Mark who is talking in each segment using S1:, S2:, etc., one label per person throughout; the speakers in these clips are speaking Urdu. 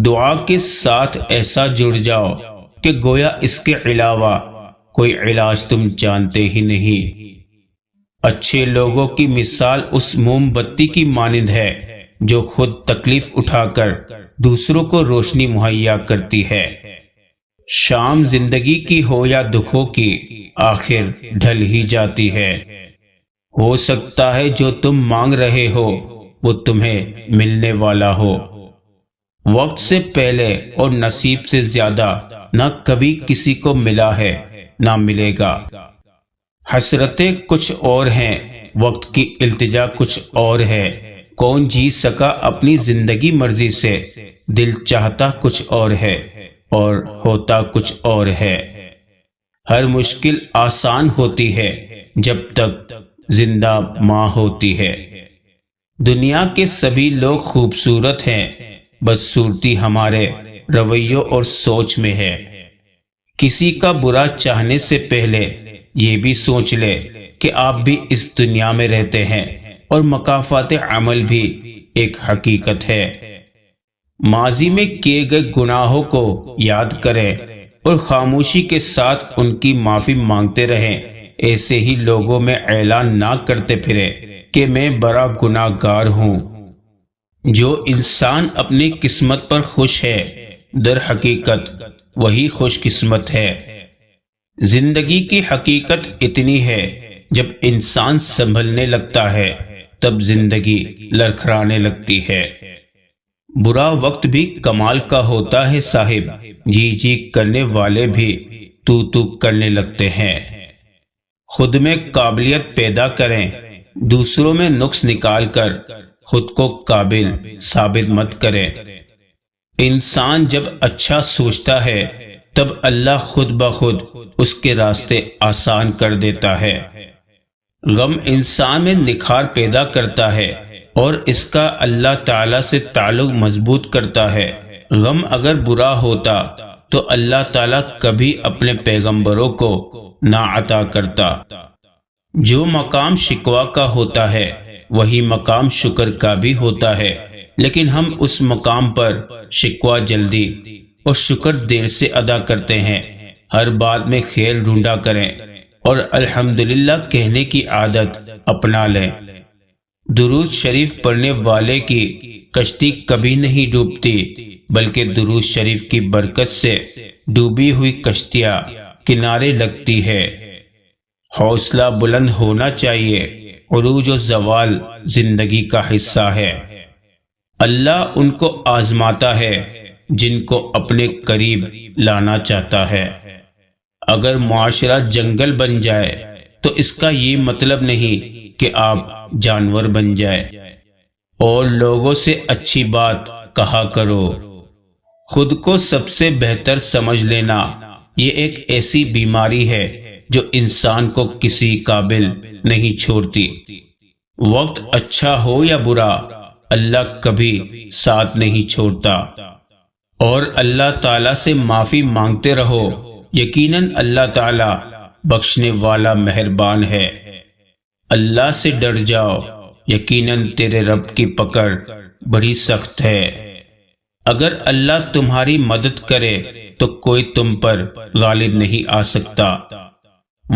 S1: دعا کے ساتھ ایسا جڑ جاؤ کہ گویا اس کے علاوہ کوئی علاج تم جانتے ہی نہیں۔ اچھے لوگوں کی مثال اس موم بتی کی مانند ہے جو خود تکلیف اٹھا کر دوسروں کو روشنی مہیا کرتی ہے۔ شام زندگی کی ہو یا دکھوں کی، آخر ڈھل ہی جاتی ہے۔ ہو سکتا ہے جو تم مانگ رہے ہو وہ تمہیں ملنے والا ہو۔ وقت سے پہلے اور نصیب سے زیادہ نہ کبھی کسی کو ملا ہے نہ ملے گا۔ حسرتیں کچھ اور ہیں، وقت کی التجا کچھ اور ہے۔ کون جی سکا اپنی زندگی مرضی سے، دل چاہتا کچھ اور ہے اور ہوتا کچھ اور ہے۔ ہر مشکل آسان ہوتی ہے جب تک زندہ ماں ہوتی ہے۔ دنیا کے سبھی لوگ خوبصورت ہیں، بدصورتی ہمارے رویوں اور سوچ میں ہے۔ کسی کا برا چاہنے سے پہلے یہ بھی سوچ لے کہ آپ بھی اس دنیا میں رہتے ہیں اور مکافات عمل بھی ایک حقیقت ہے۔ ماضی میں کیے گئے گناہوں کو یاد کریں اور خاموشی کے ساتھ ان کی معافی مانگتے رہیں۔ ایسے ہی لوگوں میں اعلان نہ کرتے پھریں کہ میں بڑا گناہ گار ہوں۔ جو انسان اپنی قسمت پر خوش ہے، در حقیقت وہی خوش قسمت ہے۔ زندگی کی حقیقت اتنی ہے، جب انسان سنبھلنے لگتا ہے تب زندگی لڑکھڑانے لگتی ہے۔ برا وقت بھی کمال کا ہوتا ہے صاحب، جی جی کرنے والے بھی تو کرنے لگتے ہیں۔ خود میں قابلیت پیدا کریں، دوسروں میں نقص نکال کر خود کو قابل ثابت مت کریں۔ انسان جب اچھا سوچتا ہے تب اللہ خود بخود اس کے راستے آسان کر دیتا ہے۔ غم انسان میں نکھار پیدا کرتا ہے اور اس کا اللہ تعالیٰ سے تعلق مضبوط کرتا ہے۔ غم اگر برا ہوتا تو اللہ تعالیٰ کبھی اپنے پیغمبروں کو نہ عطا کرتا۔ جو مقام شکوہ کا ہوتا ہے وہی مقام شکر کا بھی ہوتا ہے، لیکن ہم اس مقام پر شکوہ جلدی اور شکر دیر سے ادا کرتے ہیں۔ ہر بات میں خیر ڈھونڈا کریں اور الحمدللہ کہنے کی عادت اپنا لیں۔ درود شریف پڑھنے والے کی کشتی کبھی نہیں ڈوبتی، بلکہ درود شریف کی برکت سے ڈوبی ہوئی کشتیاں کنارے لگتی ہے۔ حوصلہ بلند ہونا چاہیے، عروج و زوال زندگی کا حصہ ہے۔ اللہ ان کو آزماتا ہے جن کو اپنے قریب لانا چاہتا ہے۔ اگر معاشرہ جنگل بن جائے تو اس کا یہ مطلب نہیں کہ آپ جانور بن جائے۔ اور لوگوں سے اچھی بات کہا کرو۔ خود کو سب سے بہتر سمجھ لینا یہ ایک ایسی بیماری ہے جو انسان کو کسی قابل نہیں چھوڑتی۔ وقت اچھا ہو یا برا، اللہ کبھی ساتھ نہیں چھوڑتا۔ اور اللہ تعالیٰ سے معافی مانگتے رہو، یقیناً اللہ تعالیٰ بخشنے والا مہربان ہے۔ اللہ سے ڈر جاؤ، یقیناً تیرے رب کی پکڑ بڑی سخت ہے۔ اگر اللہ تمہاری مدد کرے تو کوئی تم پر غالب نہیں آ سکتا۔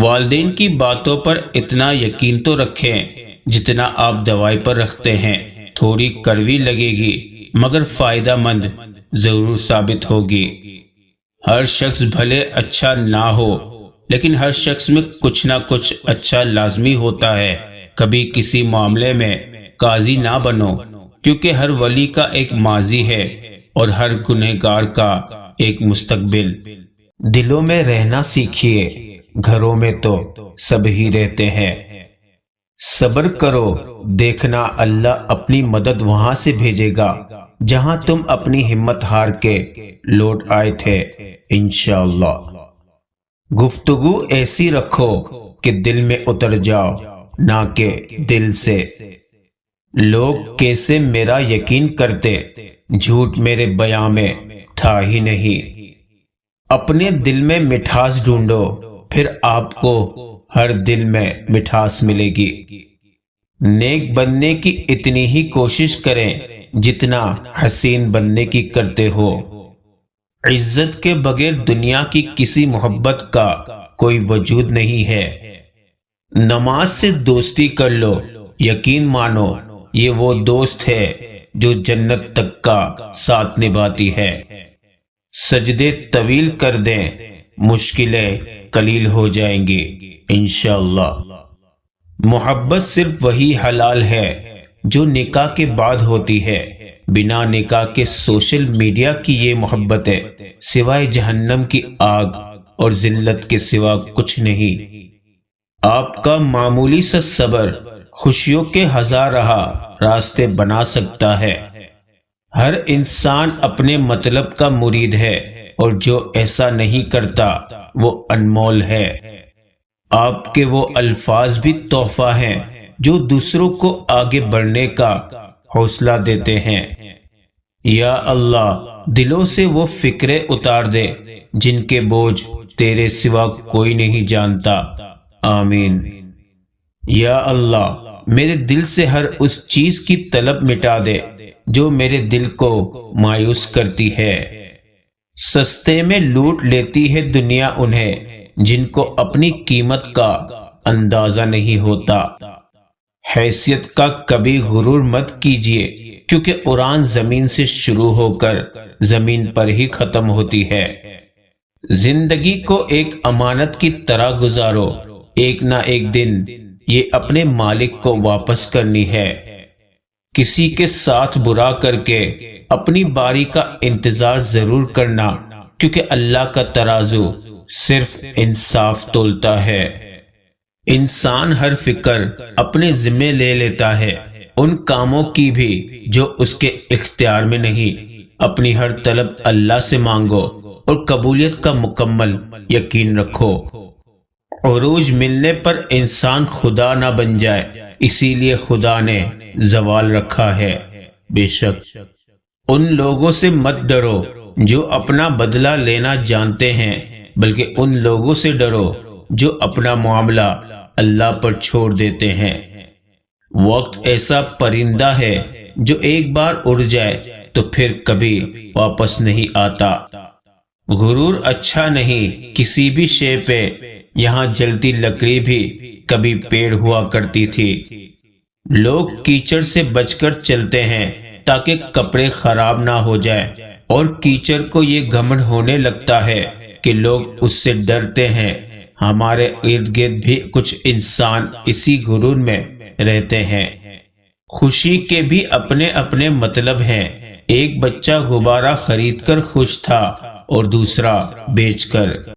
S1: والدین کی باتوں پر اتنا یقین تو رکھیں جتنا آپ دوائی پر رکھتے ہیں۔ تھوڑی کڑوی لگے گی مگر فائدہ مند ضرور ثابت ہوگی۔ ہر شخص بھلے اچھا نہ ہو لیکن ہر شخص میں کچھ نہ کچھ اچھا لازمی ہوتا ہے۔ کبھی کسی معاملے میں قاضی نہ بنو، کیونکہ ہر ولی کا ایک ماضی ہے اور ہر گنہگار کا ایک مستقبل۔ دلوں میں رہنا سیکھیے، گھروں میں تو سب ہی رہتے ہیں۔ صبر کرو، دیکھنا اللہ اپنی مدد وہاں سے بھیجے گا جہاں تم اپنی ہمت ہار کے لوٹ آئے تھے، انشاءاللہ۔ گفتگو ایسی رکھو کہ دل میں اتر جاؤ، نہ کہ دل سے۔ لوگ کیسے میرا یقین کرتے، جھوٹ میرے بیان میں تھا ہی نہیں۔ اپنے دل میں مٹھاس ڈھونڈو، پھر آپ کو ہر دل میں مٹھاس ملے گی۔ نیک بننے کی اتنی ہی کوشش کریں جتنا حسین بننے کی کرتے ہو۔ عزت کے بغیر دنیا کی کسی محبت کا کوئی وجود نہیں ہے۔ نماز سے دوستی کر لو، یقین مانو یہ وہ دوست ہے جو جنت تک کا ساتھ نبھاتی ہے۔ سجدے طویل کر دیں، مشکلیں قلیل ہو جائیں گی انشاءاللہ۔ محبت صرف وہی حلال ہے جو نکاح کے بعد ہوتی ہے۔ بنا نکاح کے سوشل میڈیا کی یہ محبت ہے سوائے جہنم کی آگ اور ذلت کے سوا کچھ نہیں۔ آپ کا معمولی سا صبر خوشیوں کے ہزار راستے بنا سکتا ہے۔ ہر انسان اپنے مطلب کا مرید ہے اور جو ایسا نہیں کرتا وہ انمول ہے۔ آپ کے وہ الفاظ بھی تحفہ ہیں جو دوسروں کو آگے بڑھنے کا حوصلہ دیتے ہیں۔ یا اللہ دلوں سے وہ فکریں اتار دے جن کے بوجھ تیرے سوا کوئی نہیں جانتا، آمین۔ یا اللہ میرے دل سے ہر اس چیز کی طلب مٹا دے جو میرے دل کو مایوس کرتی ہے۔ سستے میں لوٹ لیتی ہے دنیا انہیں جن کو اپنی قیمت کا اندازہ نہیں ہوتا۔ حیثیت کا کبھی غرور مت کیجیے کیونکہ اڑان زمین سے شروع ہو کر زمین پر ہی ختم ہوتی ہے۔ زندگی کو ایک امانت کی طرح گزارو، ایک نہ ایک دن یہ اپنے مالک کو واپس کرنی ہے۔ کسی کے ساتھ برا کر کے اپنی باری کا انتظار ضرور کرنا کیونکہ اللہ کا ترازو صرف انصاف تولتا ہے۔ انسان ہر فکر اپنے ذمے لے لیتا ہے، ان کاموں کی بھی جو اس کے اختیار میں نہیں۔ اپنی ہر طلب اللہ سے مانگو اور قبولیت کا مکمل یقین رکھو۔ عروج ملنے پر انسان خدا نہ بن جائے، اسی لیے خدا نے زوال رکھا ہے۔ بے شک ان لوگوں سے مت ڈرو جو اپنا بدلہ لینا جانتے ہیں، بلکہ ان لوگوں سے ڈرو جو اپنا معاملہ اللہ پر چھوڑ دیتے ہیں۔ وقت ایسا پرندہ ہے جو ایک بار اڑ جائے تو پھر کبھی واپس نہیں آتا۔ غرور اچھا نہیں کسی بھی شے پہ، یہاں جلتی لکڑی بھی کبھی پیڑ ہوا کرتی تھی۔ لوگ کیچڑ سے بچ کر چلتے ہیں تاکہ کپڑے خراب نہ ہو جائیں، اور کیچڑ کو یہ گھمنڈ ہونے لگتا ہے کہ لوگ اس سے ڈرتے ہیں۔ ہمارے ارد گرد بھی کچھ انسان اسی غرور میں رہتے ہیں۔ خوشی کے بھی اپنے اپنے مطلب ہیں۔ ایک بچہ غبارہ خرید کر خوش تھا اور دوسرا بیچ کر۔